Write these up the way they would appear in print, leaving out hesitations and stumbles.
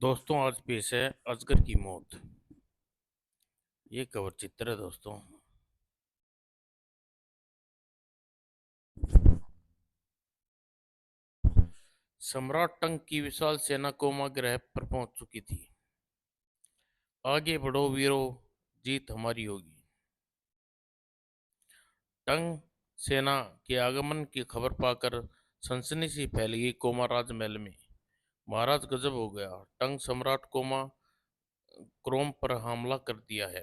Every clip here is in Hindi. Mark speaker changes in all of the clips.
Speaker 1: दोस्तों आज पेश है अजगर की मौत। ये कवर चित्र है दोस्तों। सम्राट टंक की विशाल सेना कोमा ग्रह पर पहुंच चुकी थी। आगे बढ़ो वीरों, जीत हमारी होगी। टंग सेना के आगमन की खबर पाकर सनसनी सी फैल गई कोमा राजमहल में। महाराज गजब हो गया, टंग सम्राट कोमा क्रोम पर हमला कर दिया है।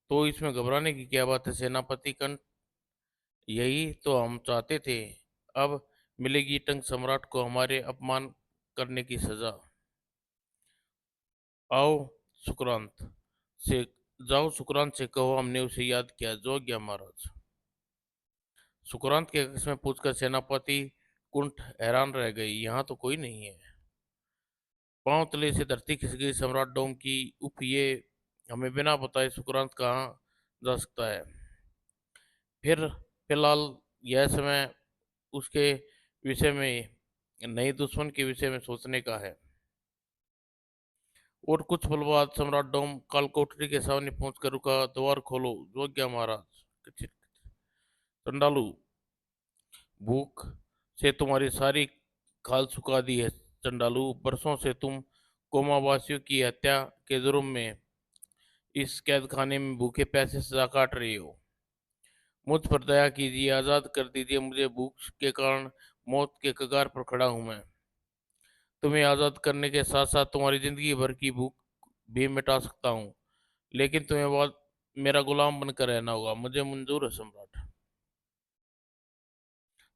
Speaker 1: तो इसमें घबराने की क्या बात है सेनापति कंठ, यही तो हम चाहते थे। अब मिलेगी टंग सम्राट को हमारे अपमान करने की सजा। आओ सुक्रांत से जाओ, सुक्रांत से कहो हमने उसे याद किया। जो गया महाराज। सुक्रांत के कक्ष में पूछकर सेनापति कुंठ हैरान रह गई। यहाँ तो कोई नहीं है। पांव तले से धरती खिसक गई सम्राट डोम की। उफ, ये हमें बिना बताए सुक्रांत कहाँ जा सकता है। फिर फिलहाल यह समय उसके विषय में, नए दुश्मन के विषय में सोचने का है। और कुछ पल बाद सम्राट डोम कालकोठरी के सामने पहुंचकर रुका। द्वार खोलो। जो क्या महाराज। चंडालू, भूख से तुम्हारी सारी खाल सुखा दी है। चंडालू, बरसों से तुम कोमावासियों की हत्या के जुर्म में इस कैद खाने में भूखे पैसे सजा काट रही हो। मुझ पर दया कीजिए, आजाद कर दीजिए मुझे। भूख के कारण मौत के कगार पर खड़ा हूं मैं। तुम्हें आजाद करने के साथ साथ तुम्हारी जिंदगी भर की भूख भी मिटा सकता हूँ, लेकिन तुम्हें बहुत मेरा गुलाम बनकर रहना होगा। मुझे मंजूर है सम्राट।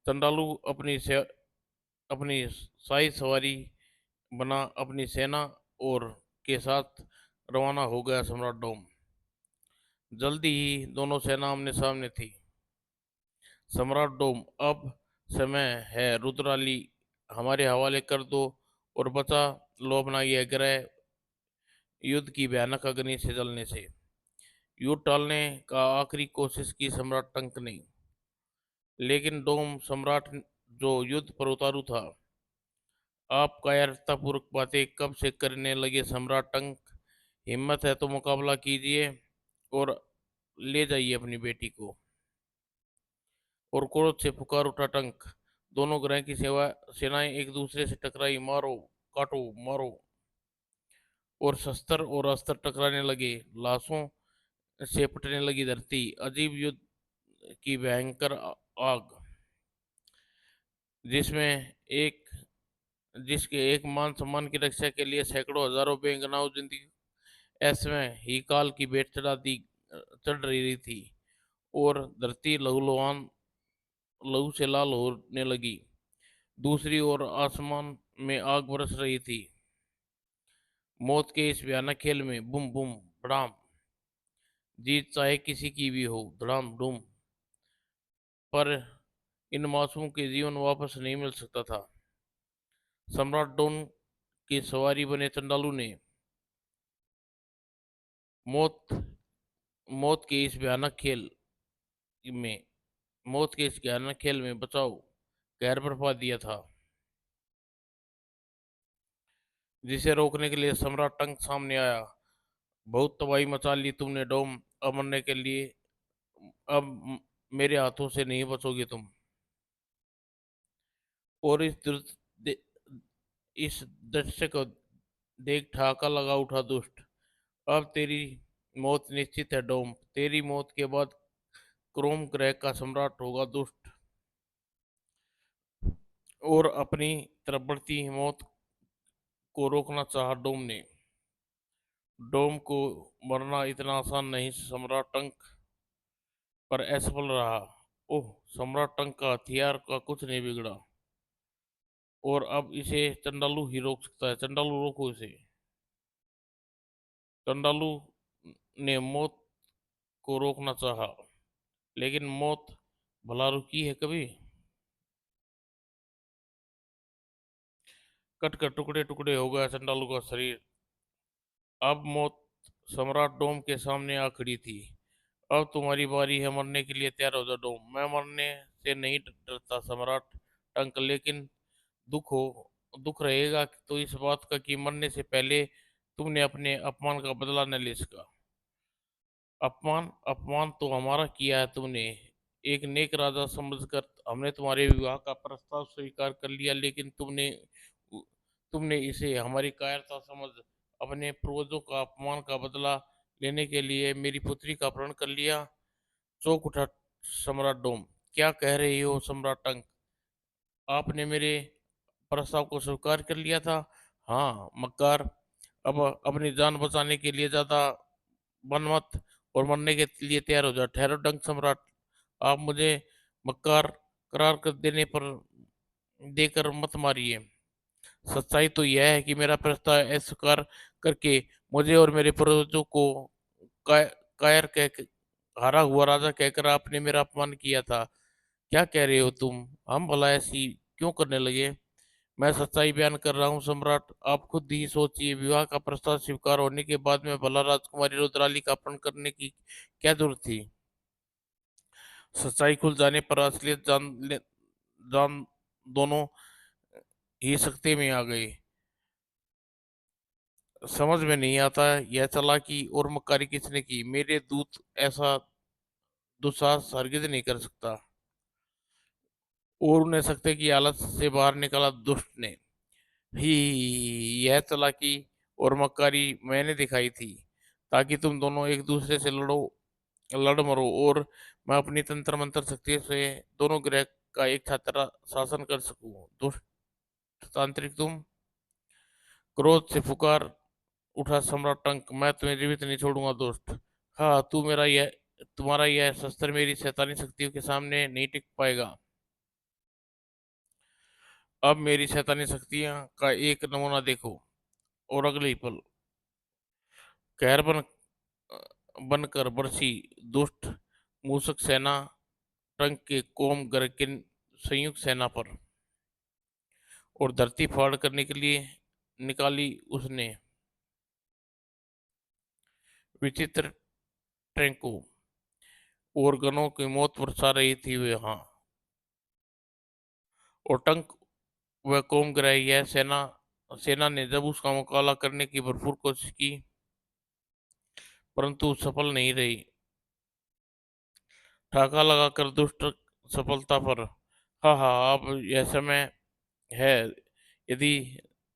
Speaker 1: चंडालू अपनी शाही सवारी बना अपनी सेना और के साथ रवाना हो गया सम्राट डोम। जल्दी ही दोनों सेना आमने सामने थी। सम्राट डोम, अब समय है रुद्राली हमारे हवाले कर दो और बचा लो अपना यह ग्रह युद्ध की भयानक अग्नि से जलने से। युद्ध टालने का आखिरी कोशिश की सम्राट टंक ने, लेकिन डोम सम्राट जो युद्ध पर उतारू था। आप कायरतापूर्वक बातें कब से करने लगे सम्राट टंक। हिम्मत है तो मुकाबला कीजिए और ले जाइए अपनी बेटी को। और क्रोध से पुकार उठा टंक। दोनों ग्रह की सेनाएं एक दूसरे से टकराई। मारो, काटो, मारो। और शस्त्र और अस्त्र टकराने लगे। लाशों से फटने लगी धरती। अजीब युद्ध की भयंकर आग, जिसमें एक जिसके एक मान सम्मान की रक्षा के लिए सैकड़ों हजारों बेगुनाह जिंदगी ऐसे ही काल की भेंट चढ़ रही थी। और धरती लहू से लाल होने लगी। दूसरी ओर आसमान में आग बरस रही थी। मौत के इस भयानक खेल में बुम बुम बड़ाम, जीत चाहे किसी की भी हो, धड़ाम डूम। पर इन मासूम के जीवन वापस नहीं मिल सकता था। सम्राट डोन की सवारी बने चंडालू ने मौत मौत के इस भयानक खेल में मौत के इस भयानक खेल में बचाओ कहर बरपा दिया था, जिसे रोकने के लिए सम्राट टंक सामने आया। बहुत तबाही मचा ली तुमने डोम। अब मरने के लिए अब मेरे हाथों से नहीं बचोगे तुम। और इस दृश्य को देख ठहाका लगा उठा दुष्ट। अब तेरी मौत निश्चित है डोम। तेरी मौत के बाद क्रोम ग्रह का सम्राट होगा दुष्ट। और अपनी तरफ बढ़ती मौत को रोकना चाहा डोम ने। डोम को मरना इतना आसान नहीं सम्राट टंक पर असफल रहा। ओह, सम्राट टंक का हथियार का कुछ नहीं बिगड़ा। और अब इसे चंडालू ही रोक सकता है। चंडालू, रोको इसे। चंडालू ने मौत को रोकना चाहा, लेकिन मौत भला रुकी है कभी। कट कर टुकड़े टुकड़े हो गया चंडालू का शरीर। अब मौत सम्राट डोम के सामने आ खड़ी थी। अब तुम्हारी बारी है, मरने के लिए तैयार हो जाओ डोम। मैं मरने से नहीं डरता सम्राट टंक, लेकिन दुख हो दुख रहेगा तो इस बात का कि मरने से पहले तुमने अपने अपमान का बदला न ले सका। अपमान अपमान तो हमारा किया है तुमने। एक नेक राजा समझकर हमने तुम्हारे विवाह का प्रस्ताव स्वीकार कर लिया, लेकिन तुमने इसे हमारी कायरता समझ अपने पूर्वजों का अपमान का बदला लेने के लिए मेरी पुत्री का अपहरण कर लिया। चौंक उठा सम्राट डोम। क्या कह रही हो सम्राट टंक? आपने मेरे प्रस्ताव को स्वीकार कर लिया था? हाँ मक्कार, अब अपनी जान बचाने के लिए ज्यादा बन मत और मरने के लिए तैयार हो जा। ठहरो डंक सम्राट, आप मुझे मक्कार करार कर देने पर देकर मत मारिए। सच्चाई तो यह है कि मेरा प्रस्ताव अस्वीकार करके मुझे और मेरे पूर्वजों को काय, कायर कह हारा हुआ राजा कहकर आपने मेरा अपमान किया था। क्या कह रहे हो तुम? हम भला ऐसी क्यों करने लगे? मैं सच्चाई बयान कर रहा हूँ सम्राट, आप खुद ही सोचिए, विवाह का प्रस्ताव स्वीकार होने के बाद में भला राजकुमारी रुद्राली का अपहरण करने की क्या जरूरत थी? सच्चाई खुल जाने पर असलियत जान दोनों ही सख्ते में आ गए। समझ में नहीं आता यह चालाकी और मक्कारी किसने की। मेरे दूत ऐसा दुस्साहस हरगिज नहीं कर सकता। और उन्हें सख्ते की हालत से बाहर निकाला दुष्ट ने ही। यह चालाकी और मक्कारी मैंने दिखाई थी ताकि तुम दोनों एक दूसरे से लड़ मरो और मैं अपनी तंत्र मंत्र शक्ति से दोनों ग्रह का एक छात्र शासन कर सकूं। दुष्ट तांत्रिक तुम! क्रोध से फुकार उठा सम्राट टंक। मैं तुम्हें जीवित नहीं छोड़ूंगा दोस्त। हाँ, तुम्हारा यह शस्त्र मेरी शैतानी शक्तियों के सामने नहीं टिक पाएगा। अब मेरी शैतानी शक्तियां का एक नमूना देखो। और अगले ही पल कहर बनकर बरसी दुष्ट मूसक सेना टंक के कोम गर्किन संयुक्त सेना पर और धरती फाड़ करने के लिए निकाली उसने विचित्र टैंकों और गनों की मौत बरसा रही थी वे। हाँ, और टंक व कोम ग्रह यह सेना ने जब उसका मुकाबला करने की भरपूर कोशिश की, परंतु सफल नहीं रही। ठाका लगाकर दुष्ट सफलता पर। हाँ हाँ, अब यह समय है। यदि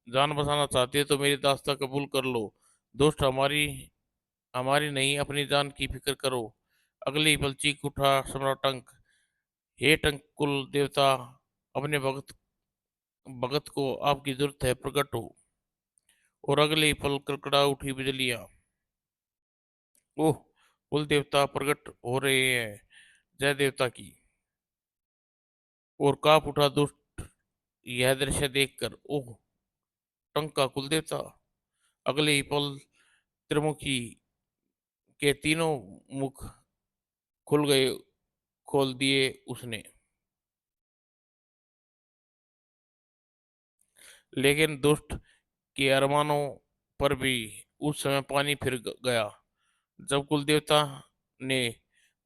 Speaker 1: जान बचाना चाहती है तो मेरी दास्ता कबूल कर लो। दुष्ट, हमारी हमारी नहीं, अपनी जान की फिक्र करो। अगले ही पल चीख उठा सम्राट टंक। हे टंक कुल देवता, अपने भगत भगत को आपकी जरूरत है, प्रकट हो। और अगले ही पल कड़कड़ा उठी बिजलियां। ओह, कुल देवता प्रकट हो रहे हैं, जय देवता की। और कांप उठा दुष्ट यह दृश्य देखकर। ओह, टंक का कुल देवता! अगले ही पल त्रिमुखी के तीनों मुख खुल गए, खोल दिए उसने। लेकिन दुष्ट के अरमानों पर भी उस समय पानी फिर गया जब कुलदेवता ने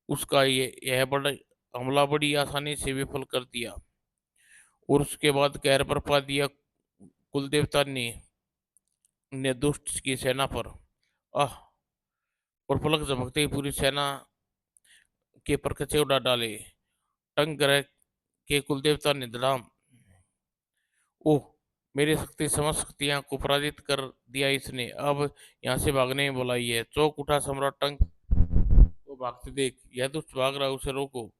Speaker 1: उसका यह बड़ा हमला बड़ी आसानी से विफल कर दिया। और उसके बाद कहर बरपा दिया कुलदेवता ने दुष्ट की सेना पर। आह! और पलक झपकते ही पूरी सेना के परखचे उड़ा डाले। टंग ग्रह के कुलदेवता ने धड़ाम। ओह, मेरी शक्ति समस्त शक्तियां को पराजित कर दिया इसने। अब यहाँ से भागने में बुलाई है। चौक उठा सम्राट टंक को भागते देख। यह दुष्ट भाग रहा है, उसे रोको।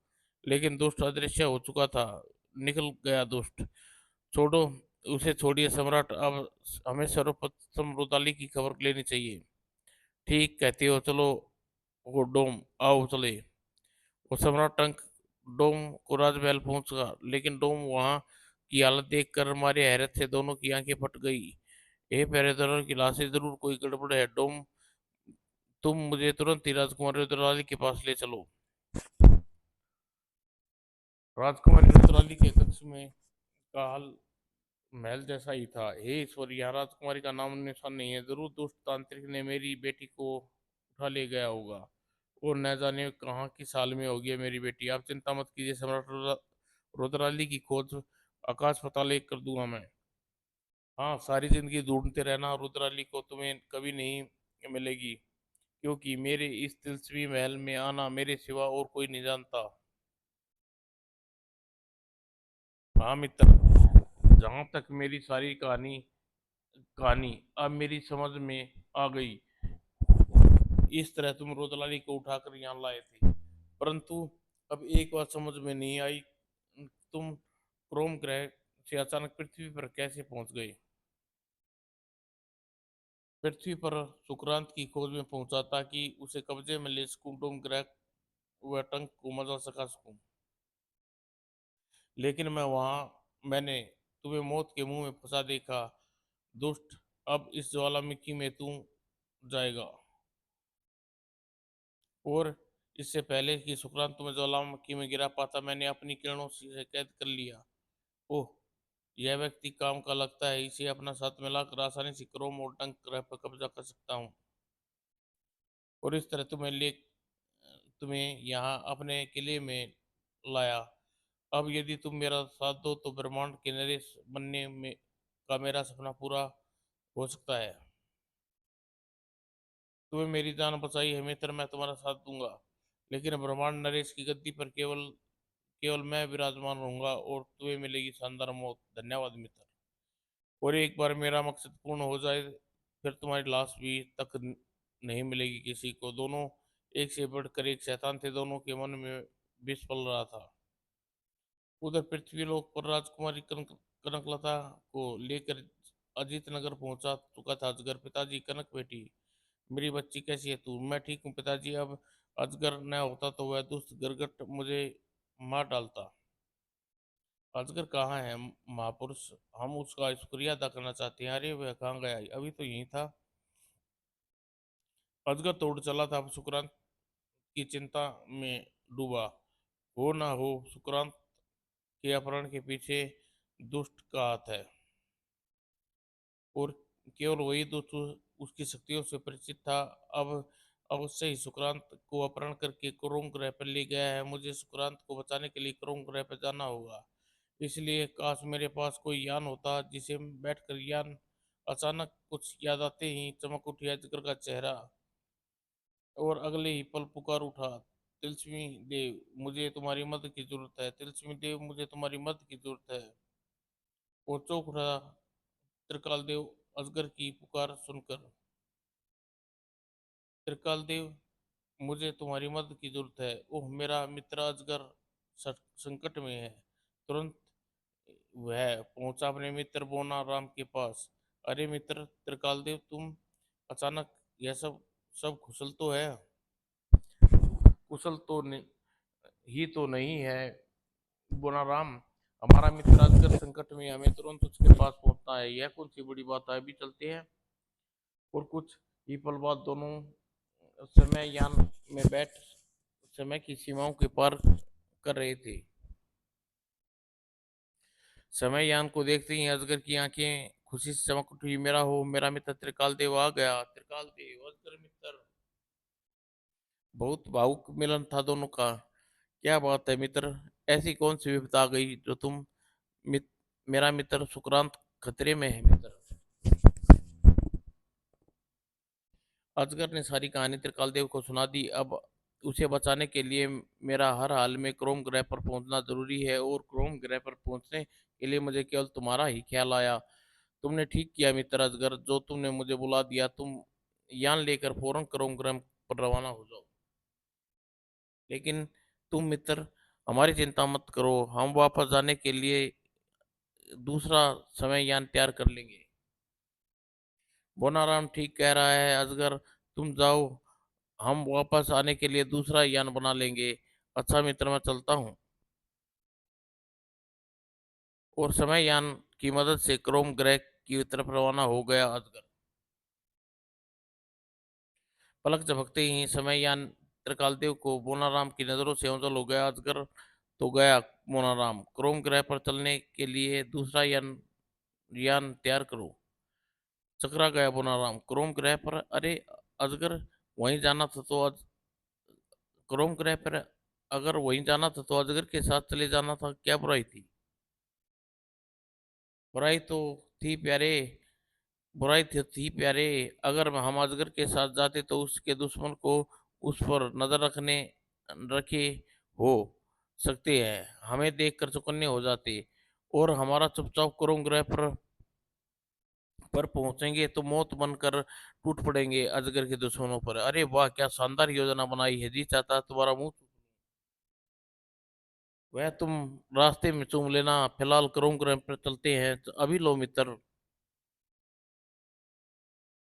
Speaker 1: लेकिन दुष्ट अदृश्य हो चुका था। निकल गया दुष्ट। छोड़ो, उसे छोड़िए सम्राट। अब हमें सर्वप्रथम रुदाली की खबर लेनी चाहिए। ठीक कहते हो, चलो। वो डोम आओ चले। वो सम्राट टंक डोम को राजमहल पहुंचा, लेकिन डोम वहां की हालत देखकर हमारी हैरत से दोनों की आंखें फट गई। हे पहरेदारों की लाशें, जरूर कोई गड़बड़ है। डोम, तुम मुझे तुरंत ही राजकुमारी रुद्राली के पास ले चलो। राजकुमारी रुद्राली के कक्ष में का हाल महल जैसा ही था। हे ईश्वर, यहाँ राजकुमारी का नाम निशान नहीं है। जरूर दुष्ट तांत्रिक ने मेरी बेटी को उठा ले गया होगा और न जाने कहाँ की साल में होगी है मेरी बेटी। आप चिंता मत कीजिए सम्राट रुद्राली की खोज आकाश पताल एक कर दूंगा मैं। हाँ, सारी जिंदगी ढूंढते रहना रुद्राली को तुम्हें कभी नहीं मिलेगी, क्योंकि मेरे इस तिलस्मी महल में आना मेरे सिवा और कोई नहीं जानता। हाँ मित्र, जहाँ तक मेरी सारी कहानी कहानी अब मेरी समझ में आ गई। इस तरह तुम रुद्राली को उठाकर यहाँ लाए थे, परंतु अब एक बात समझ में नहीं आई, तुम क्रोम ग्रह से अचानक पृथ्वी पर कैसे पहुंच गए? पृथ्वी पर सुक्रांत की खोज में पहुंचा ताकि उसे कब्जे में ले स्कूटम ग्रह व टंक को मजा सका सकूं, लेकिन मैंने तुम्हें मौत के मुंह में फंसा देखा। दुष्ट, अब इस ज्वालामुखी में तू जाएगा। और इससे पहले कि सुक्रांत तुम्हें ज्वालामुखी में गिरा पाता, मैंने अपनी किरणों से कैद कर लिया। ओह, यह व्यक्ति काम का लगता है, इसे अपना साथ मिलाकर आसानी से क्रोम और टंक ग्रह पर कब्जा कर सकता हूँ, और इस तरह तुम्हें यहाँ अपने किले में लाया। अब यदि तुम मेरा साथ दो तो ब्रह्मांड के नरेश बनने में का मेरा सपना पूरा हो सकता है। तुम्हें मेरी जान बचाई है मित्र, मैं तुम्हारा साथ दूंगा, लेकिन ब्रह्मांड नरेश की गद्दी पर केवल केवल मैं विराजमान रहूंगा और तुम्हें मिलेगी शानदार मौत। धन्यवाद मित्र। और एक बार मेरा मकसद पूर्ण हो जाए, फिर तुम्हारी लाश भी नहीं मिलेगी किसी को। दोनों एक से बढ़कर एक शैतान थे, दोनों के मन में विष पल रहा था। उधर पृथ्वीलोक पर राजकुमारी कनकलता को लेकर अजीत नगर पहुंचा चुका था अजगर। पिताजी, कनक बेटी, मेरी बच्ची कैसी है तू? मैं ठीक हूँ पिताजी। अब अजगर न होता तो वह दुष्ट गरगट मुझे मार डालता। अजगर कहाँ है महापुरुष? हम उसका शुक्रिया अदा करना चाहते हैं। अरे वह कहाँ गया? अभी तो यही था। अजगर तोड़ चला था। अब सुक्रांत की चिंता में डूबा। हो ना हो, सुक्रांत के अपहरण के पीछे दुष्ट का हाथ है, और केवल वही दुष्ट उसकी शक्तियों से परिचित था। अब अवश्य ही सुक्रांत को अपहरण करके क्रोम ग्रह पर ले गया है। मुझे सुक्रांत को बचाने के लिए क्रोम ग्रह पर जाना होगा। इसलिए काश मेरे पास कोई यान होता जिसे बैठकर यान। अचानक कुछ याद आते ही चमक उठी अजगर का चेहरा, और अगले ही पल पुकार उठा, तिलस्मी देव, मुझे तुम्हारी मदद की जरूरत है। तिलस्मी देव, मुझे तुम्हारी मदद की जरूरत है। और चौंक उठा त्रिकाल देव अजगर की पुकार सुनकर। त्रिकाल देव, मुझे तुम्हारी मदद की जरूरत है। ओह मेरा मित्र अजगर संकट में है। तुरंत वह पहुंचा अपने मित्र बोना राम के पास। अरे मित्र त्रिकाल देव, तुम अचानक यह सब सब कुशल तो है? कुशल तो नहीं, ही तो नहीं है बोनाराम। हमारा मित्र अजगर संकट में है, हमें तुरंत उसके पास पहुंचना है। यह कौन सी बड़ी बात है? अभी चलते हैं। और कुछ ही पल बाद दोनों समय यान में बैठ समय की सीमाओं के पार कर रहे थे। समय यान को देखते ही अजगर की आंखें खुशी से चमक उठी। मेरा हो, मेरा मित्र त्रिकाल देव आ गया। त्रिकाल देव, अजगर मित्र। बहुत भावुक मिलन था दोनों का। क्या बात है मित्र, ऐसी कौन सी विपदा आ गई जो मित, मेरा मित्र सुक्रांत खतरे में है मित्र? अजगर ने सारी कहानी त्रिकाल देव को सुना दी। अब उसे बचाने के लिए मेरा हर हाल में क्रोम ग्रह पर पहुंचना जरूरी है, और क्रोम ग्रह पर पहुंचने के लिए मुझे केवल तुम्हारा ही ख्याल आया। तुमने ठीक किया मित्र अजगर, जो तुमने मुझे बुला दिया। तुम यान लेकर फौरन क्रोम ग्रह पर रवाना हो जाओ। लेकिन तुम मित्र, हमारी चिंता मत करो, हम वापस जाने के लिए दूसरा समय यान तैयार कर लेंगे। बोनाराम ठीक कह रहा है अजगर, तुम जाओ, हम वापस आने के लिए दूसरा यान बना लेंगे। अच्छा मित्र, मैं चलता हूँ। और समय यान की मदद से क्रोम ग्रह की तरफ रवाना हो गया अजगर। पलक झपकते ही समय यान त्रिकालदेव को बोनाराम की नजरों से ओझल हो गया। अजगर तो गया बोनाराम, क्रोम ग्रह पर चलने के लिए दूसरा यान यान तैयार करो। चकरा गया बोनाराम क्रोम ग्रह पर। अरे अजगर, वहीं जाना था तो क्रोम ग्रह पर अगर वहीं जाना था तो अजगर के साथ चले जाना था, क्या बुराई थी? बुराई तो थी प्यारे, बुराई थी प्यारे। अगर हम अजगर के साथ जाते तो उसके दुश्मन को उस पर नजर रखे हो सकते हैं, हमें देखकर चौकन्ने हो जाते और हमारा चुपचाप कुरुम ग्रह पर पहुंचेंगे तो मौत बनकर टूट पड़ेंगे अजगर के दुश्मनों पर। अरे वाह, क्या शानदार योजना बनाई है, जी चाहता तुम्हारा मुंह। वह तुम रास्ते में चूम लेना, फिलहाल कुरुम ग्रह पर चलते हैं, तो अभी लो मित्र।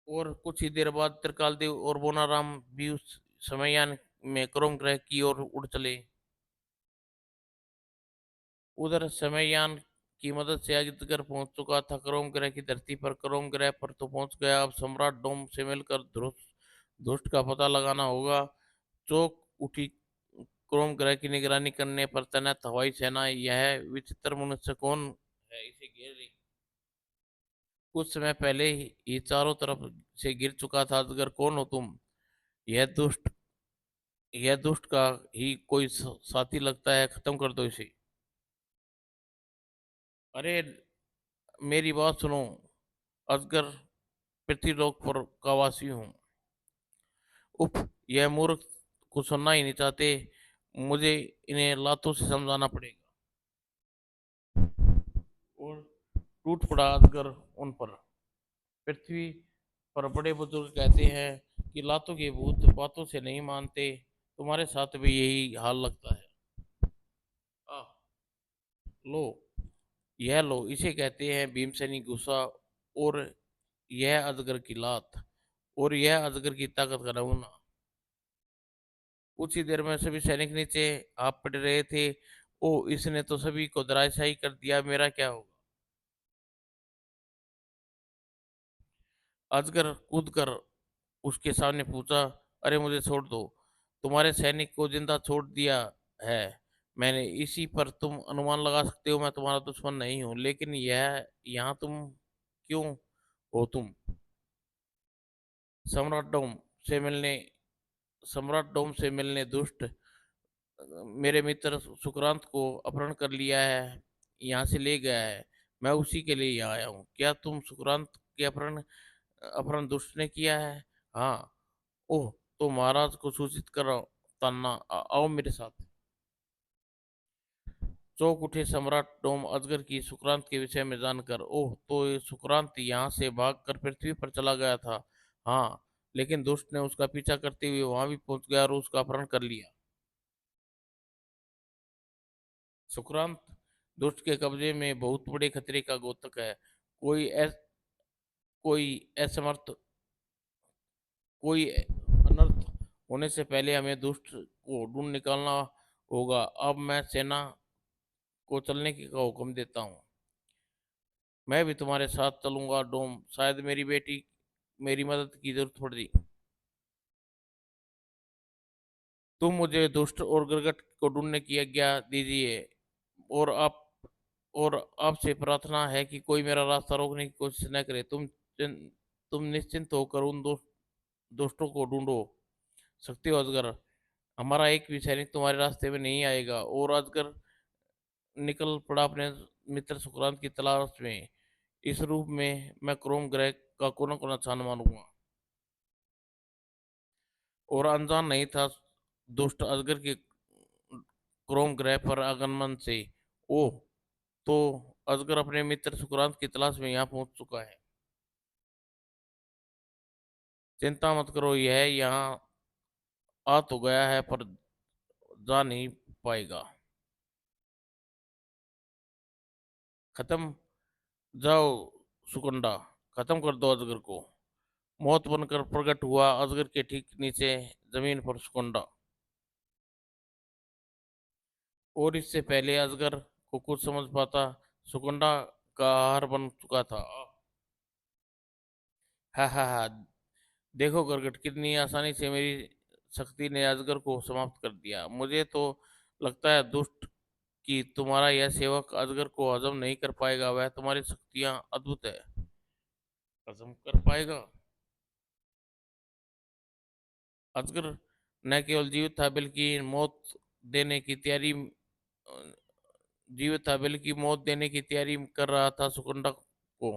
Speaker 1: और कुछ ही देर बाद त्रिकालदेव और बोनाराम भी उस समययान में क्रोम ग्रह की ओर उड़ चले। उधर समययान की मदद से अजगर पहुंच चुका था क्रोम ग्रह की धरती पर। क्रोम ग्रह पर तो पहुंच गया, अब सम्राट डोम से मिलकर धुष्ट का पता लगाना होगा। चौक उठी क्रोम ग्रह की निगरानी करने पर तैनात हवाई सेना। यह विचित्र मनुष्य कौन है, इसे घेर रही। कुछ समय पहले ही चारों तरफ से गिर चुका था अजगर। कौन हो तुम? यह दुष्ट यह दुष्ट का ही कोई साथी लगता है, खत्म कर दो इसे। अरे मेरी बात सुनो, अजगर पृथ्वीलोक पर का वासी हूँ। उफ, यह मूर्ख कुछ सुनना ही नहीं चाहते, मुझे इन्हें लातों से समझाना पड़ेगा। और टूट पड़ा अजगर उन पर। पृथ्वी पर बड़े बुजुर्ग कहते हैं कि लातों के भूत बातों से नहीं मानते, तुम्हारे साथ भी यही हाल लगता है। आ, लो, यह लो, इसे कहते हैं भीमसेनी गुस्सा, और यह अजगर की लात, और यह अजगर की ताकत का नमूना। कुछ ही देर में सभी सैनिक नीचे आप पड़ रहे थे। ओ, इसने तो सभी को धराशायी कर दिया, मेरा क्या होगा? अजगर कूद कर उसके सामने पूछा, अरे मुझे छोड़ दो, तुम्हारे सैनिक को जिंदा छोड़ दिया है मैंने, इसी पर तुम अनुमान लगा सकते हो मैं तुम्हारा दुश्मन नहीं हूँ, लेकिन यह यहाँ तुम क्यों हो तुम? सम्राट डोम से मिलने सम्राट डोम से मिलने दुष्ट मेरे मित्र सुक्रांत को अपहरण कर लिया है, यहाँ से ले गया है। मैं उसी के लिए यहाँ आया हूँ। क्या तुम सुक्रांत के अपहरण अपहरण दुष्ट ने किया है? हाँ। ओह, तो महाराज को सूचित करो। तन्ना, आओ मेरे साथ। चौंक उठे सम्राट डोम अजगर की सुक्रांत के विषय में जानकर। ओह, तो ये सुक्रांत यहाँ से भागकर पृथ्वी पर चला गया था। हाँ, लेकिन दुष्ट ने उसका पीछा करते हुए वहां भी पहुंच गया और उसका अपहरण कर लिया। सुक्रांत दुष्ट के कब्जे में बहुत बड़े खतरे का घोतक है। कोई ऐस, कोई असमर्थ कोई अनर्थ होने से पहले हमें दुष्ट को ढूंढ निकालना होगा। अब मैं सेना को चलने का हुक्म देता हूँ। मैं भी तुम्हारे साथ चलूंगा डोम, शायद मेरी मदद की जरूरत पड़ी। तुम मुझे दुष्ट और गिरगिट को ढूंढने की आज्ञा दीजिए, और आप और आपसे प्रार्थना है कि कोई मेरा रास्ता रोकने की कोशिश न करे। तुम निश्चिंत होकर उन दोस्तों को ढूंढो सकते हो अजगर। हमारा एक भी सैनिक तुम्हारे रास्ते में नहीं आएगा। और अजगर निकल पड़ा अपने मित्र सुक्रांत की तलाश में। इस रूप में मैं क्रोम ग्रह का कोना कोना छान मारूंगा। और अनजान नहीं था दुष्ट अजगर के क्रोम ग्रह पर आगमन से। ओह, तो अजगर अपने मित्र सुक्रांत की तलाश में यहाँ पहुंच चुका है। चिंता मत करो, यह यहाँ आ तो गया है पर जा नहीं पाएगा। खत्म, जाओ सुकंडा, खत्म कर दो अजगर को। मौत बनकर प्रकट हुआ अजगर के ठीक नीचे जमीन पर सुकंडा। और इससे पहले अजगर को कुछ समझ पाता, सुकंडा का आहार बन चुका था। हा हा हा, देखो करगट, कितनी आसानी से मेरी शक्ति ने अजगर को समाप्त कर दिया। मुझे तो लगता है दुष्ट कि तुम्हारा यह सेवक अजगर को हजम नहीं कर पाएगा। वह तुम्हारी शक्तियां अद्भुत है, हजम कर पाएगा? अजगर न केवल जीवित था बल्कि देने की तैयारी जीवित था बल्कि मौत देने की तैयारी कर रहा था सुकंडा को।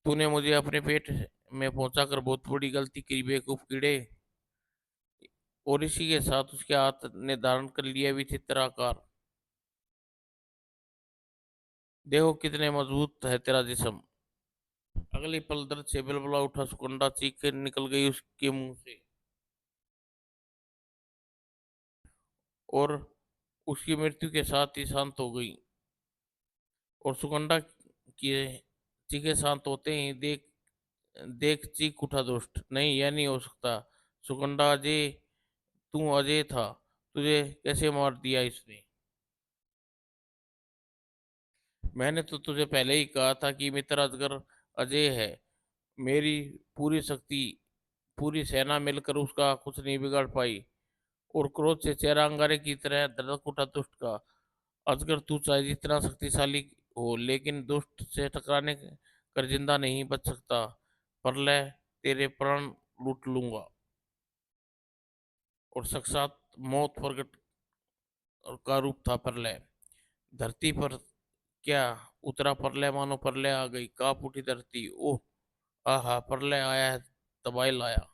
Speaker 1: तूने मुझे अपने पेट में पहुंचाकर बहुत बड़ी गलती की बेवकूफ कीड़े। और इसी के साथ उसके हाथ ने धारण कर लिया विचित्र आकार। देखो कितने मजबूत है तेरा जिस्म। अगली पल दर्द से बिलबला उठा सुकंडा चीख कर निकल गई उसके मुंह से। और उसकी मृत्यु के साथ ही शांत हो गई। और सुकंडा की चीखे शांत होते ही देख देख चीख उठा दुष्ट। नहीं, यह नहीं हो सकता। सुकंडा अजय, तू अजय था। तुझे कैसे मार दिया इसने? मैंने तो तुझे पहले ही कहा था कि मित्र अजगर अजय है। मेरी पूरी शक्ति, पूरी सेना मिलकर उसका कुछ नहीं बिगाड़ पाई। और क्रोध से चेहरा अंगारे की तरह धड़क उठा दुष्ट का। अजगर तू चाहे जितना शक्तिशाली हो, लेकिन दुष्ट से टकराने कर जिंदा नहीं बच सकता। प्रलय तेरे प्राण लूट लूंगा। और साक्षात मौत प्रकट का रूप था प्रलय। धरती पर क्या उतरा प्रलय, मानो प्रलय आ गई। कांप उठी धरती। ओह, आहा, प्रलय आया है। तबाही लाया।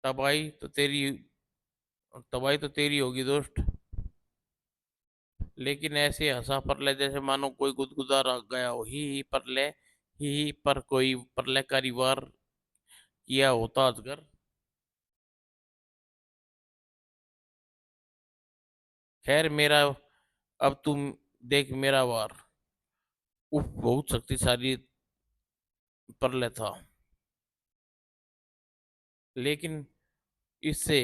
Speaker 1: तबाही तो तेरी तबाही तो तेरी होगी दोस्त। लेकिन ऐसे हंसा प्रलय जैसे मानो कोई गुदगुदा रह गया हो। ही प्रलय, ही पर कोई प्रलयकारी वार किया होता अजगर। खैर मेरा, अब तुम देख मेरा वार। उफ, बहुत शक्तिशाली प्रलय था। लेकिन इससे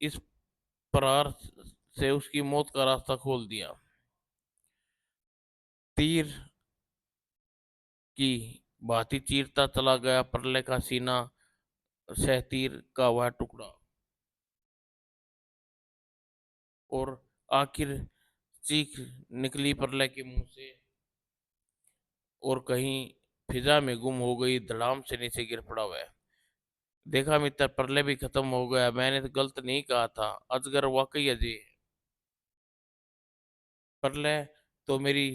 Speaker 1: इस प्रहार से उसकी मौत का रास्ता खोल दिया। तीर की भांति चीरता चला गया प्रलय का सीना, सह तीर का वह टुकड़ा। और आखिर चीख निकली प्रलय के मुंह से। और कहीं फिजा में गुम हो गई, धड़ाम से नीचे गिर पड़ा वह। देखा मित्र, प्रलय भी खत्म हो गया। मैंने तो गलत नहीं कहा था। अजगर वाकई अजय है। प्रलय तो मेरी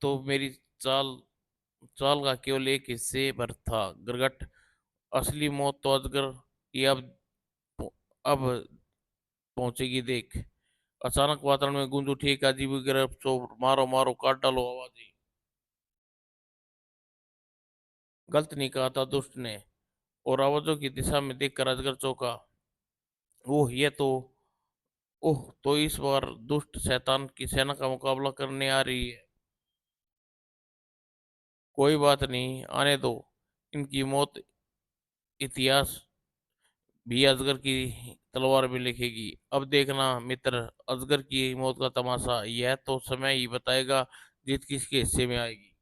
Speaker 1: तो मेरी चाल चाल का केवल एक हिस्से भर था गिरगट। असली मौत तो अजगर की अब पहुंचेगी देख। अचानक वातावरण में गूंज उठी एक अजीब गिरफ्त। सो मारो मारो, काट डालो, आवाज। गलत नहीं कहा था दुष्ट ने। और आवाजों की दिशा में देखकर अजगर चौंका। ओह, ये तो ओह, तो इस बार दुष्ट शैतान की सेना का मुकाबला करने आ रही है। कोई बात नहीं, आने दो। इनकी मौत इतिहास भी अजगर की तलवार में लिखेगी। अब देखना मित्र, अजगर की मौत का तमाशा। यह तो समय ही बताएगा जीत किसके हिस्से में आएगी।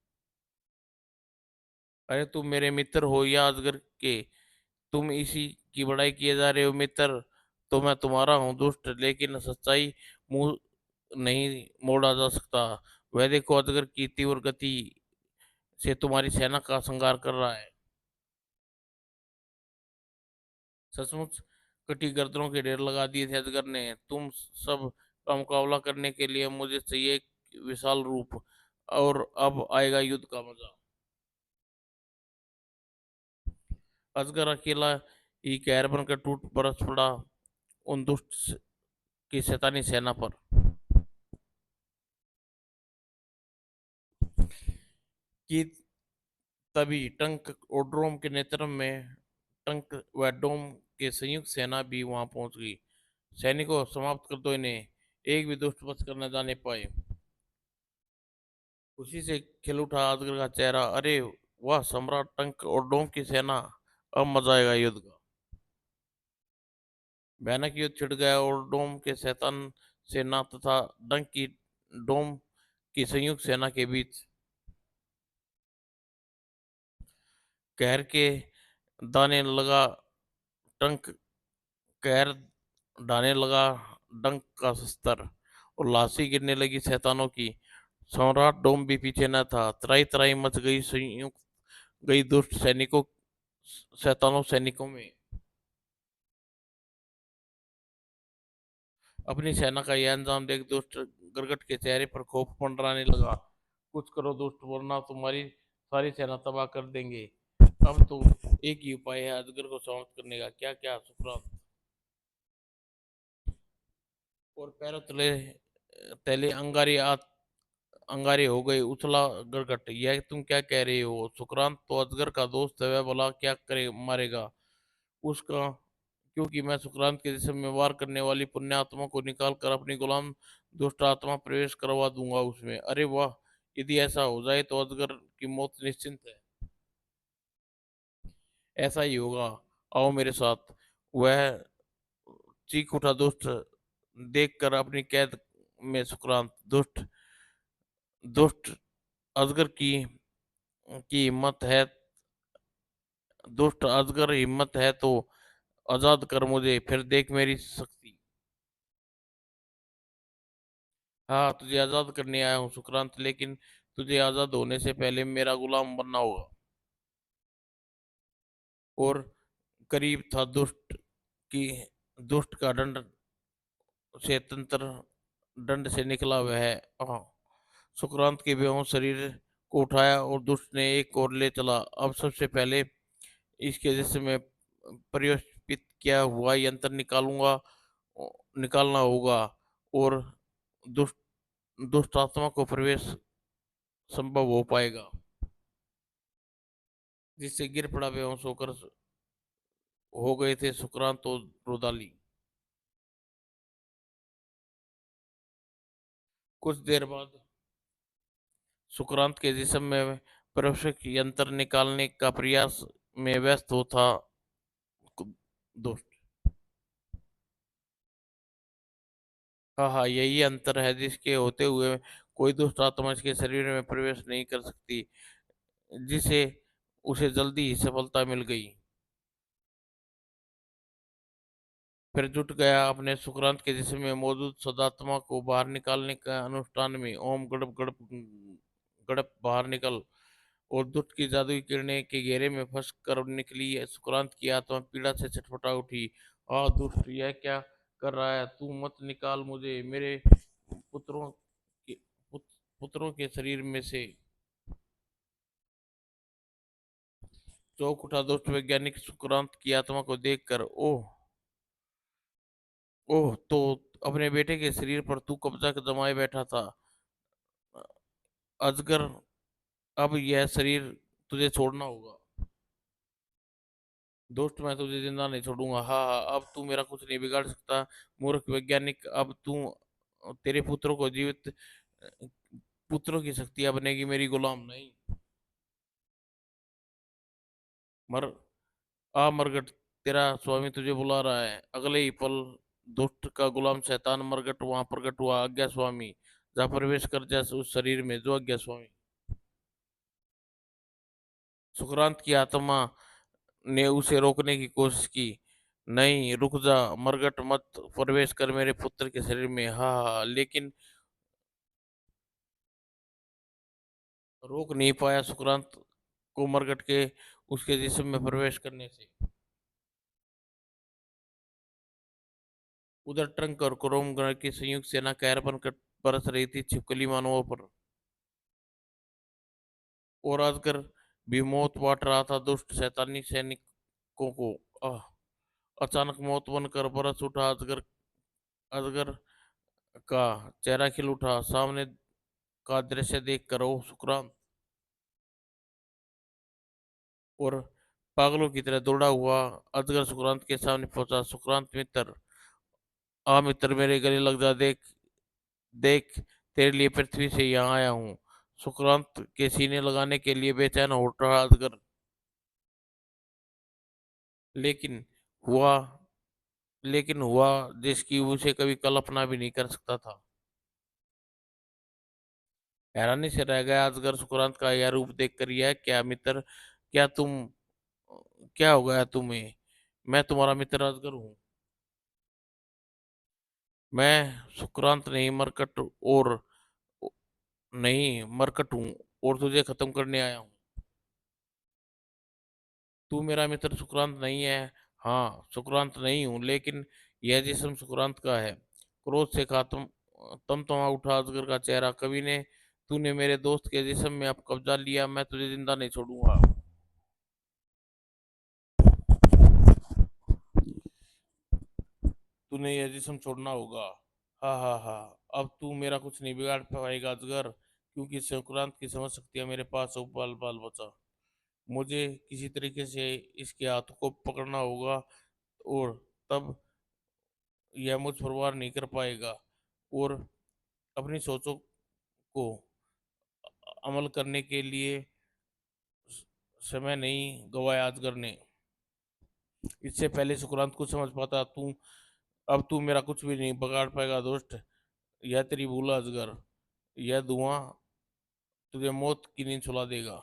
Speaker 1: अरे तुम मेरे मित्र हो या अजगर के? तुम इसी की बड़ाई किए जा रहे हो मित्र। तो मैं तुम्हारा हूँ दुष्ट, लेकिन सच्चाई मुंह नहीं मोड़ा जा सकता। वह देखो, अजगर की तीव्र गति से तुम्हारी सेना का संहार कर रहा है। सचमुच कटी गर्दनों के ढेर लगा दिए थे अजगर ने। तुम सब का मुकाबला करने के लिए मुझे चाहिए एक विशाल रूप। और अब आएगा युद्ध का मजा। अजगर अकेला ही कहर बनकर टूट बरस पड़ा उन की शैतानी सेना पर। कि तभी टंक और ड्रोम के नेतृत्व में टंक व डोम के संयुक्त सेना भी वहां पहुंच गई। सैनिकों, समाप्त कर दो इन्हें। एक भी दुष्ट बच कर न जाने पाए। खुशी से खिल उठा अजगर का चेहरा। अरे वाह, सम्राट टंक और डोम की सेना। अब मजा आएगा युद्ध का। भयानक युद्ध छिड़ गया और डोम के शैतान सेना तथा डंक की डोम की संयुक्त सेना के बीच। कहर के दाने लगा टंक कहर ढाने लगा डंक का शस्त्र। और लाशी गिरने लगी शैतानों की। सम्राट डोम भी पीछे न था। त्राई त्राई मच गई संयुक्त गई दुष्ट सैनिकों शैतानों सैनिकों में। अपनी सेना का यह अंजाम देख दुष्ट गरगट के चेहरे पर खौफ मंडराने लगा। कुछ करो दुष्ट, वरना तुम्हारी सारी सेना तबाह कर देंगे। अब तो एक ही उपाय है अजगर को समाप्त करने का। क्या क्या सुकरात? और पैरों तले तले अंगारे हो गए, उछला गरगट। यह तुम क्या कह रहे हो? सुकरांत तो अजगर का दोस्त है, वह भला क्या करे मारेगा उसका? क्योंकि मैं सुकरांत के जिस्म में वार करने वाली पुण्य आत्मा को निकाल कर अपनी गुलाम दुष्ट आत्मा प्रवेश करवा दूंगा उसमें। अरे वाह! यदि ऐसा हो जाए तो अजगर की मौत निश्चिंत है। ऐसा ही होगा, आओ मेरे साथ। वह चीख उठा दुष्ट, देखकर अपनी कैद में सुकरांत। दुष्ट दुष्ट अजगर की हिम्मत है, दुष्ट अजगर हिम्मत है तो आजाद कर मुझे, फिर देख मेरी शक्ति। हाँ, तुझे आजाद करने आया हूँ सुक्रांत, लेकिन तुझे आजाद होने से पहले मेरा गुलाम बनना होगा। और करीब था की दुष्ट का दंड से तंत्र दंड से निकला वह। हाँ, सुक्रांत के बेहोश शरीर को उठाया और दुष्ट ने एक ओर ले चला। अब सबसे पहले इसके जिसम में प्रयोपित किया हुआ यंत्र निकालना होगा, और दुष्ट दुष्ट आत्मा को प्रवेश संभव हो पाएगा, जिससे गिर पड़ा बेहोश होकर हो गए थे सुक्रांत और रुदाली। कुछ देर बाद सुक्रांत के जिस्म में प्रवेश यंत्र निकालने का प्रयास में व्यस्त हो था दोस्त। हाँ हाँ, यही अंतर है जिसके होते हुए कोई दुष्ट आत्मा इसके शरीर में प्रवेश नहीं कर सकती, जिसे उसे जल्दी ही सफलता मिल गई। फिर जुट गया अपने सुक्रांत के जिस्म में मौजूद सदात्मा को बाहर निकालने का अनुष्ठान में। ओम गड़प गड़प गड़प बाहर निकल, और दुष्ट की जादुई किरणें के घेरे में फंस कर निकली सुक्रांत की आत्मा पीड़ा से छटपटा उठी। आ दुष्ट, यह क्या कर रहा है तू? मत निकाल मुझे मेरे पुत्रों के पुत्रों के शरीर में से। चौंक उठा दुष्ट वैज्ञानिक सुक्रांत की आत्मा को देखकर। ओह ओह, तो अपने बेटे के शरीर पर तू कब्जा जमाए बैठा था अजगर। अब यह शरीर तुझे छोड़ना होगा। दोस्त, मैं तुझे जिंदा नहीं छोड़ूंगा। हाँ हाँ, अब तू मेरा कुछ नहीं बिगाड़ सकता मूर्ख वैज्ञानिक। अब तू तेरे पुत्रों को जीवित पुत्रों की शक्तियां बनेगी, मेरी गुलाम नहीं। मर मरगट, तेरा स्वामी तुझे बुला रहा है। अगले ही पल दुष्ट का गुलाम शैतान मरगट वहां प्रकट हुआ। आज्ञा स्वामी, जा प्रवेश कर जा उस शरीर में। जो आज्ञा स्वामी। सुक्रांत की आत्मा ने उसे रोकने की कोशिश की। नहीं, रुक जा मरगट, मत प्रवेश कर मेरे पुत्र के शरीर में। हाँ हाँ, लेकिन रोक नहीं पाया सुक्रांत को मरगट के उसके जिस्म में प्रवेश करने से। उधर ट्रंक और क्रोम ग्रह की संयुक्त सेना कहर बनकर बरस रही थी छिपकली मानवों पर। और अजगर भी मौत बांट रहा था दुष्ट शैतानी सैनिकों को। आह! अचानक मौत बनकर बरस उठा अजगर। अजगर का चेहरा खिल उठा सामने का दृश्य देखकर। ओ सुक्रांत! और पागलों की तरह दौड़ा हुआ अजगर सुक्रांत के सामने पहुंचा। सुक्रांत मित्र, आ मित्र, मेरे गले लग जा। देख देख, तेरे लिए पृथ्वी से यहाँ आया हूँ। सुक्रांत के सीने लगाने के लिए बेचैन हो रहा अजगर। लेकिन हुआ लेकिन हुआ जिसकी उसे कभी कल्पना भी नहीं कर सकता था। हैरानी से रह गया अजगर सुक्रांत का यह रूप देखकर। यह क्या मित्र, क्या तुम क्या हो गया तुम्हें? मैं तुम्हारा मित्र अजगर हूँ। मैं सुक्रांत नहीं मरकट और नहीं मरकट हूँ, और तुझे खत्म करने आया हूँ। तू मेरा मित्र सुक्रांत नहीं है। हाँ, सुक्रांत नहीं हूँ, लेकिन यह जिस्म सुक्रांत का है। क्रोध से खात्म तमतमा उठा अजगर का चेहरा। कवि ने तूने मेरे दोस्त के जिस्म में अब कब्जा लिया, मैं तुझे जिंदा नहीं छोड़ूंगा। तूने यह जिस्म छोड़ना होगा। हाँ हाँ हाँ, अब तू मेरा कुछ नहीं बिगाड़ पाएगा अजगर, क्योंकि संक्रांत की समझ शक्तियाँ मेरे पास है। बाल बाल बचा, मुझे किसी तरीके से इसके हाथ को पकड़ना होगा, और तब यह मुझ पर वार नहीं कर पाएगा। और अपनी सोचों को अमल करने के लिए समय नहीं गवाया अजगर ने। इससे पहले सुक्रांत को समझ पाता तू, अब तू मेरा कुछ भी नहीं बिगाड़ पाएगा दोस्त। यह तेरी भूल है अजगर, यह धुआं तुझे मौत की नींद सुला देगा।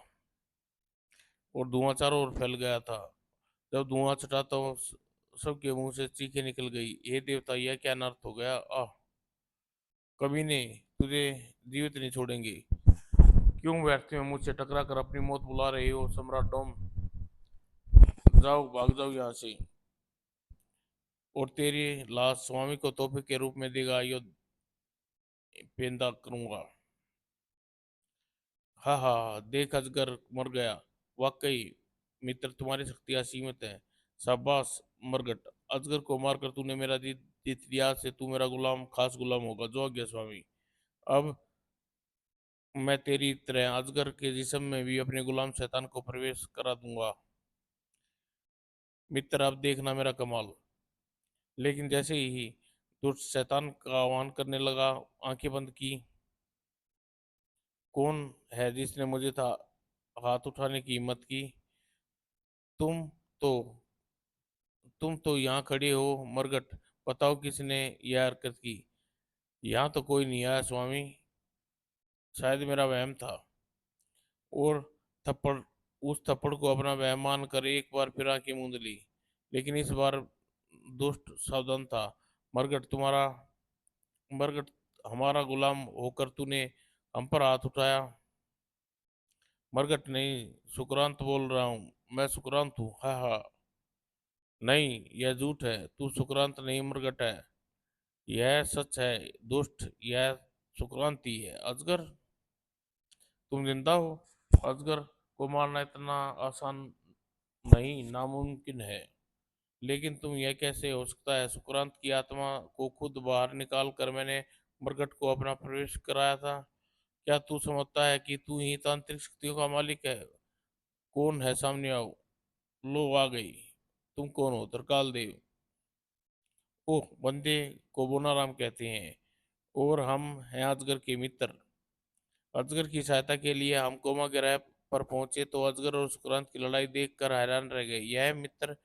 Speaker 1: और धुआं चारों ओर फैल गया था। जब धुआं छटा तो सबके मुंह से चीखें निकल गई, हे देवता, यह क्या अनर्थ हो गया। आह, कभी ने तुझे जीवित नहीं छोड़ेंगे। क्यों व्यर्थ में मुझसे टकरा कर अपनी मौत बुला रहे हो सम्राट डोम। जाओ, भाग जाओ यहाँ से, और तेरी लाश स्वामी को तोहफे के रूप में देगा, यो पेंदा करूंगा। हाँ हाँ हाँ, देख अजगर मर गया। वाकई मित्र, तुम्हारी शक्ति असीमित है। शाबाश मरगट, अजगर को मारकर तूने मेरा जीत लिया। से तू मेरा गुलाम, खास गुलाम होगा। जो आज्ञा स्वामी। अब मैं तेरी तरह अजगर के जिस्म में भी अपने गुलाम शैतान को प्रवेश करा दूंगा। मित्र, अब देखना मेरा कमाल। लेकिन जैसे ही दुष्ट शैतान का आह्वान करने लगा, आंखें बंद की। कौन है जिसने मुझे था हाथ उठाने की हिम्मत की। तुम तो तुम तो यहाँ खड़े हो मरगट, बताओ किसने यह हरकत की। यहाँ तो कोई नहीं आया स्वामी, शायद मेरा वहम था। और थप्पड़ उस थप्पड़ को अपना वहम मान कर एक बार फिर आंखें मूंद ली। लेकिन इस बार दुष्ट सावधान था। मरगट तुम्हारा मरगट हमारा गुलाम होकर तूने हम पर हाथ उठाया। मरगट नहीं, सुक्रांत बोल रहा हूँ। मैं सुक्रांत हूँ, हाँ हाँ। नहीं, यह झूठ है, तू सुक्रांत नहीं मरगट है। यह सच है दुष्ट, यह सुक्रांति है। अजगर, तुम जिंदा हो। अजगर को मारना इतना आसान नहीं, नामुमकिन है। लेकिन तुम, यह कैसे हो सकता है। सुक्रांत की आत्मा को खुद बाहर निकाल कर मैंने मरगट को अपना प्रवेश कराया था। क्या तू समझता है कि तू ही तांत्रिक शक्तियों का मालिक है। कौन है, सामने आओ। लो, आ गई। तुम कौन हो, तरकाल देव। ओह, बंदे को बोनाराम कहते हैं, और हम हैं अजगर के मित्र। अजगर की सहायता के लिए हम कोमा ग्रह पर पहुंचे तो अजगर और सुक्रांत की लड़ाई देखकर हैरान रह गए। यह मित्र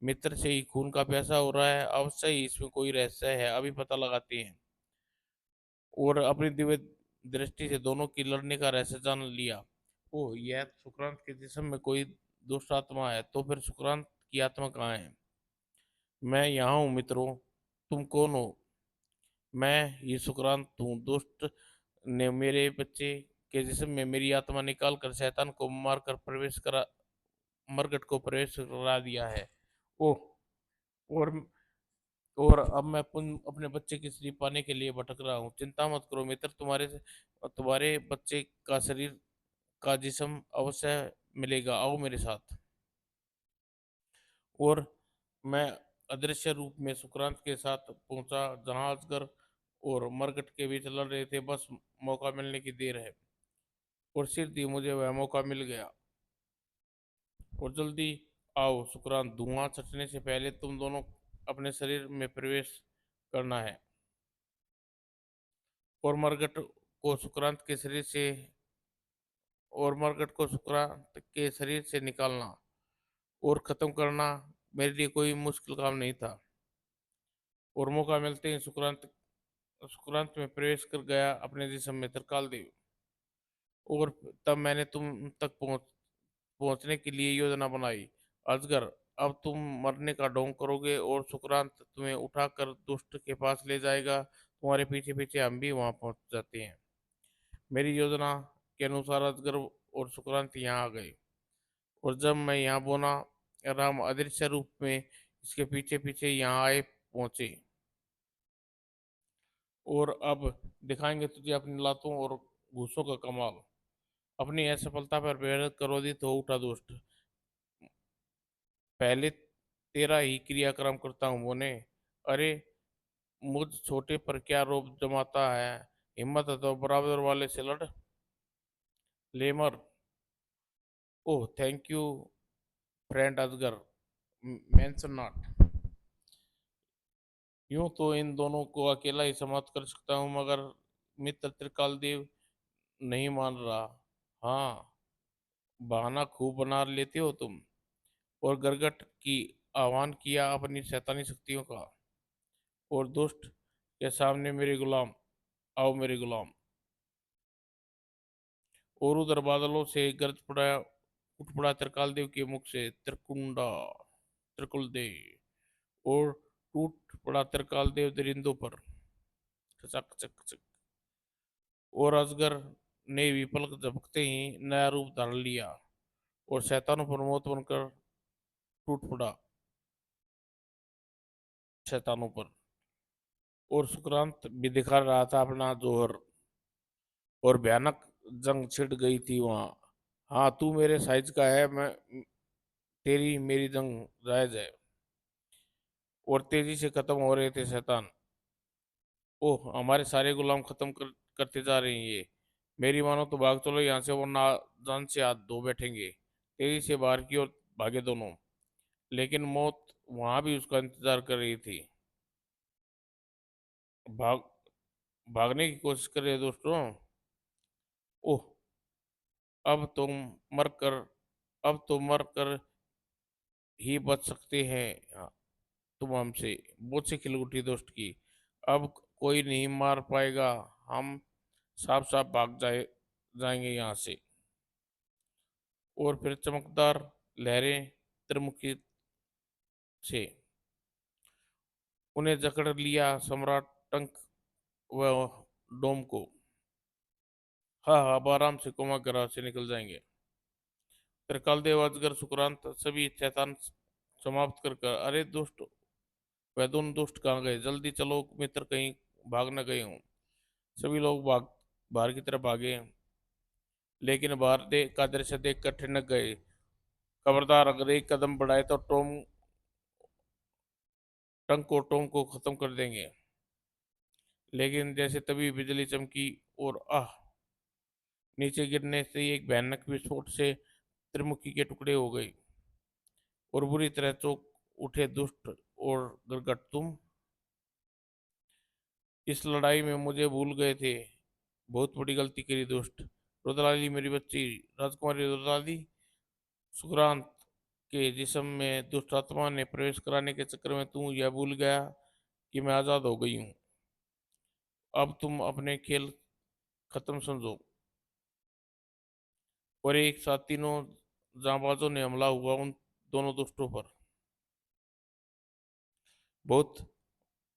Speaker 1: मित्र से ही खून का प्यासा हो रहा है। अवश्य ही इसमें कोई रहस्य है, अभी पता लगाते हैं। और अपनी दिव्य दृष्टि से दोनों की लड़ने का रहस्य जान लिया। ओह, यह सुक्रांत के जिस्म में कोई दुष्ट आत्मा है। तो फिर सुक्रांत की आत्मा कहाँ है। मैं यहाँ हूँ मित्रों। तुम कौन हो। मैं ये सुक्रांत हूँ। दुष्ट ने मेरे बच्चे के जिस्म में मेरी आत्मा निकाल कर शैतान को मारकर प्रवेश करा मरगट को प्रवेश करा दिया है। ओह, और अब मैं अपने बच्चे की स्त्री पाने के लिए भटक रहा हूँ। चिंता मत करो मित्र, तुम्हारे बच्चे का शरीर का जिस्म अवश्य मिलेगा। आओ मेरे साथ। और मैं अदृश्य रूप में सुक्रांत के साथ पहुंचा, जहां अजगर और मरकट के बीच लड़ रहे थे। बस मौका मिलने की देर है। और सिर दी, मुझे वह मौका मिल गया। और जल्दी आओ सुक्रांत, धुआं छटने से पहले तुम दोनों अपने शरीर में प्रवेश करना है। और मरकट को सुक्रांत के शरीर से और मरकट को सुक्रांत के शरीर से निकालना और खत्म करना मेरे लिए कोई मुश्किल काम नहीं था। और मौका मिलते ही सुक्रांत में प्रवेश कर गया अपने जिस्म में, तरकाल देव। और तब मैंने तुम तक पहुंचने के लिए योजना बनाई। अजगर, अब तुम मरने का ढोंग करोगे और सुक्रांत तुम्हें उठाकर दुष्ट के पास ले जाएगा। तुम्हारे पीछे पीछे हम भी वहां पहुंच जाते हैं। मेरी योजना के अनुसार अजगर और सुक्रांत यहाँ आ गए। और जब मैं यहाँ बोना, राम अदृश्य रूप में इसके पीछे पीछे यहाँ आए पहुंचे। और अब दिखाएंगे तुझे अपनी लातों और घूसों का कमाल। अपनी असफलता पर बेहद क्रोधित हो उठा दुष्ट। पहले तेरा ही क्रियाक्रम करता हूँ मोने। अरे, मुझ छोटे पर क्या रोब जमाता है। हिम्मत है तो बराबर वाले से लड़। Lemur. Oh thank you friend अजगर। Mention not. यूं तो इन दोनों को अकेला ही समाप्त कर सकता हूँ, मगर मित्र त्रिकाल देव नहीं मान रहा। हाँ, बहाना खूब बना लेते हो तुम। और गरगट की आह्वान किया अपनी शैतानी शक्तियों का। और दुष्ट के सामने मेरे गुलाम, आओ मेरे गुलाम। और उधर बादलों से गरज पड़ा, उठ पड़ा त्रिकाल देव के मुख से त्रिकुंडा, त्रिकुल देव। और टूट पड़ा त्रिकाल देव दरिंदों पर। खचक खचक खचक। और अजगर ने भी पलक झपकते ही नया रूप धारण लिया और शैतानों पर मौत बनकर टूट पड़ा शैतानों पर। और सुक्रांत भी दिखा रहा था अपना जोहर। और भयानक जंग छिड़ गई थी वहां। हाँ, तू मेरे साइज का है, मैं तेरी मेरी जंग जायज है। और तेजी से खत्म हो रहे थे शैतान। ओह, हमारे सारे गुलाम खत्म करते जा रहे हैं ये। मेरी मानो तो भाग चलो यहाँ से, वरना जान से हाथ धो बैठेंगे। तेजी से बाहर की ओर भागे दोनों। लेकिन मौत वहां भी उसका इंतजार कर रही थी। भाग भागने की कोशिश कर रहे दोस्तों। ओह, अब तुम मर कर अब तो मर कर ही बच सकते हैं। हाँ, तुम हमसे। मुझसे खिल उठी दोस्त की। अब कोई नहीं मार पाएगा। हम साफ साफ जाएंगे यहाँ से। और फिर चमकदार लहरें त्रिमुखी से उन्हें जकड़ लिया सम्राट टंक व डोम को। हाँ हाँ, अब आराम से कोमा ग्रह से निकल जाएंगे। त्रिकाल देव अजगर सुक्रांत सभी शैतान समाप्त कर अरे दुष्ट, वह दोनों दुष्ट कहाँ गए? जल्दी चलो मित्र, कहीं भाग न गए हों। सभी लोग बाहर की तरफ भागे। लेकिन का दृश्य देख कर ठिनक गए। खबरदार, अगर एक कदम बढ़ाए तो टोम को खत्म कर देंगे। लेकिन जैसे तभी बिजली चमकी और नीचे गिरने से एक भयानक विस्फोट से त्रिमुखी के टुकड़े हो गए। और बुरी तरह चौंक उठे दुष्ट और गरगट। तुम इस लड़ाई में मुझे भूल गए थे। बहुत बड़ी गलती करी दुष्ट। रुद्राली मेरी बच्ची, राजकुमारी रुद्राली। सुग्रांत के जिस्म में दुष्ट आत्मा ने प्रवेश कराने के चक्कर में तू यह भूल गया कि मैं आजाद हो गई हूँ। अब तुम अपने खेल खत्म समझो। और एक साथ तीनों जांबाजों ने हमला हुआ उन दोनों दुष्टों पर। बहुत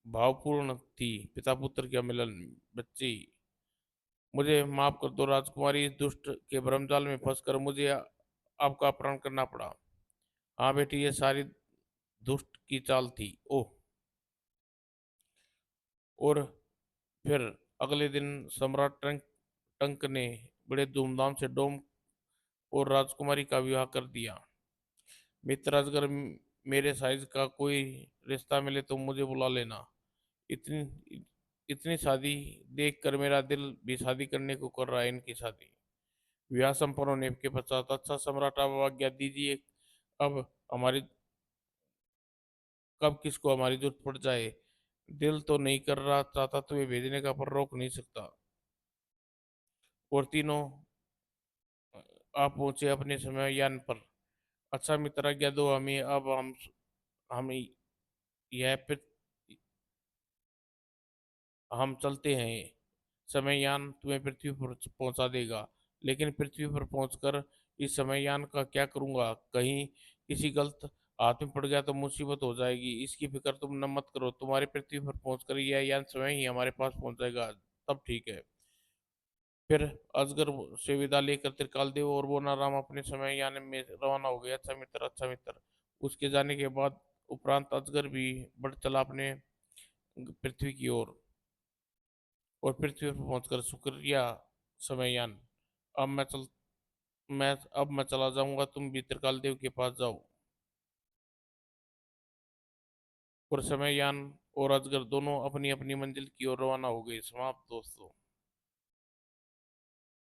Speaker 1: भावपूर्ण थी पिता पुत्र का मिलन। बच्ची, मुझे माफ कर दो राजकुमारी। इस दुष्ट के भ्रमजाल में फंसकर मुझे आपका अपहरण करना पड़ा। हाँ बेटी, ये सारी दुष्ट की चाल थी। ओह। और फिर अगले दिन सम्राट टंक ने बड़े धूमधाम से डोम और राजकुमारी का विवाह कर दिया। मित्र, अगर मेरे साइज का कोई रिश्ता मिले तो मुझे बुला लेना। इतनी इतनी शादी देख कर मेरा दिल भी शादी करने को कर रहा है इनकी शादी। विवाह संपन्न होने के पश्चात, अच्छा सम्राट, अब आज्ञा दीजिए। अब हमारी कब किसको हमारी जरूरत पड़ जाए, दिल तो नहीं कर रहा चाहता तुम्हें भेजने का, पर रोक नहीं सकता। और तीनों आप पहुंचे अपने समय यान पर। अच्छा मित्र, आज्ञा दो हमें। अब हम यह हम चलते हैं। समययान तुम्हें पृथ्वी पर पहुंचा देगा। लेकिन पृथ्वी पर पहुंचकर इस समययान का क्या करूंगा? कहीं किसी गलत हाथ में पड़ गया तो मुसीबत हो जाएगी। इसकी फिक्र तुम न मत करो। तुम्हारे पृथ्वी पर पहुंचकर यह यान स्वयं ही हमारे पास पहुंच जाएगा। तब ठीक है। फिर अजगर से विदा लेकर त्रिकाल देव और बोनाराम अपने समय यान में रवाना हो गए। अच्छा मित्र, अच्छा मित्र। उसके जाने के बाद उपरांत अजगर भी बढ़ चला अपने पृथ्वी की ओर। और पृथ्वी पर पहुंचकर शुक्रिया समययान, अब मैं चल मैं अब मैं चला जाऊंगा, तुम भी त्रिकाल देव के पास जाओ। और समययान और अजगर दोनों अपनी अपनी मंजिल की ओर रवाना हो गए। समाप्त दोस्तों।